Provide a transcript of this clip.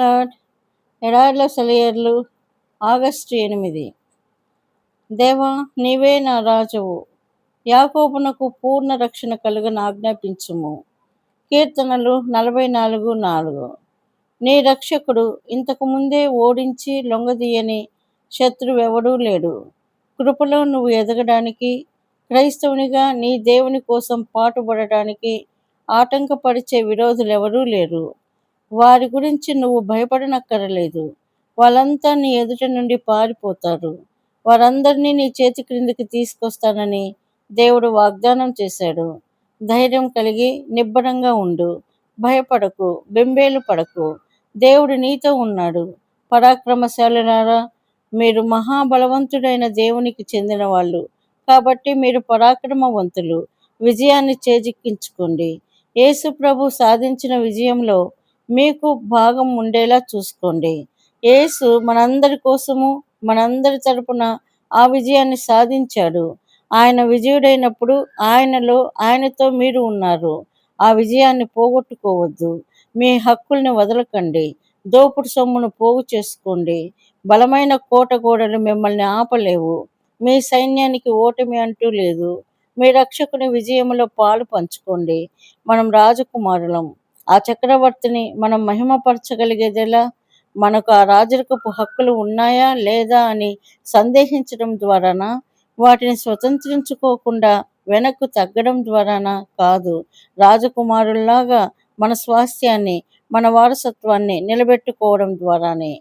Lord. ఎడారిలో సెలయేర్లు. August 8. దేవా, నీవే నా రాజువు. యాకోబునకు పూర్ణ రక్షణ కలుగని ఆజ్ఞాపించుము. కీర్తనలు 44:4. నీ రక్షకుడు ఇంతకు ముందే ఓడించి లొంగదీయని శత్రువెవడూ లేడు. కృపలో నువ్వు ఎదగడానికి, క్రైస్తవునిగా నీ దేవుని కోసం పాటుపడటానికి ఆటంకపరిచే విరోధులెవరూ లేరు. వారి గురించి నువ్వు భయపడనక్కరలేదు. వాళ్ళంతా నీ ఎదుట నుండి పారిపోతారు. వారందరినీ నీ చేతి క్రిందికి తీసుకొస్తానని దేవుడు వాగ్దానం చేశాడు. ధైర్యం కలిగి నిబ్బరంగా ఉండు. భయపడకు, బెంబేలు పడకు. దేవుడు నీతో ఉన్నాడు. పరాక్రమశాలులారా, మీరు మహాబలవంతుడైన దేవునికి చెందిన వాళ్ళు కాబట్టి మీరు పరాక్రమవంతులు. విజయాన్ని చేజిక్కించుకోండి. యేసు ప్రభు సాధించిన విజయంలో మీకు భాగం ఉండేలా చూసుకోండి. యేసు మనందరి కోసము, మనందరి తరపున ఆ విజయాన్ని సాధించాడు. ఆయన విజయుడైనప్పుడు ఆయనతో మీరు ఉన్నారు. ఆ విజయాన్ని పోగొట్టుకోవద్దు. మీ హక్కుల్ని వదలకండి. దోపుడు సొమ్మును పోగు చేసుకోండి. బలమైన కోట గోడలు మిమ్మల్ని ఆపలేవు. మీ సైన్యానికి ఓటమి అంటూ లేదు. మీ రక్షకుని విజయంలో పాలు పంచుకోండి. మనం రాజకుమారులం. ఆ చక్రవర్తిని మనం మహిమపరచగలిగేదెలా? మనకు ఆ రాజరికపు హక్కులు ఉన్నాయా లేదా అని సందేహించడం ద్వారానా? వాటిని స్వతంత్రించుకోకుండా వెనక్కు తగ్గడం ద్వారానా? కాదు. రాజకుమారుల్లాగా మన స్వాస్థ్యాన్ని, మన వారసత్వాన్ని నిలబెట్టుకోవడం ద్వారానే.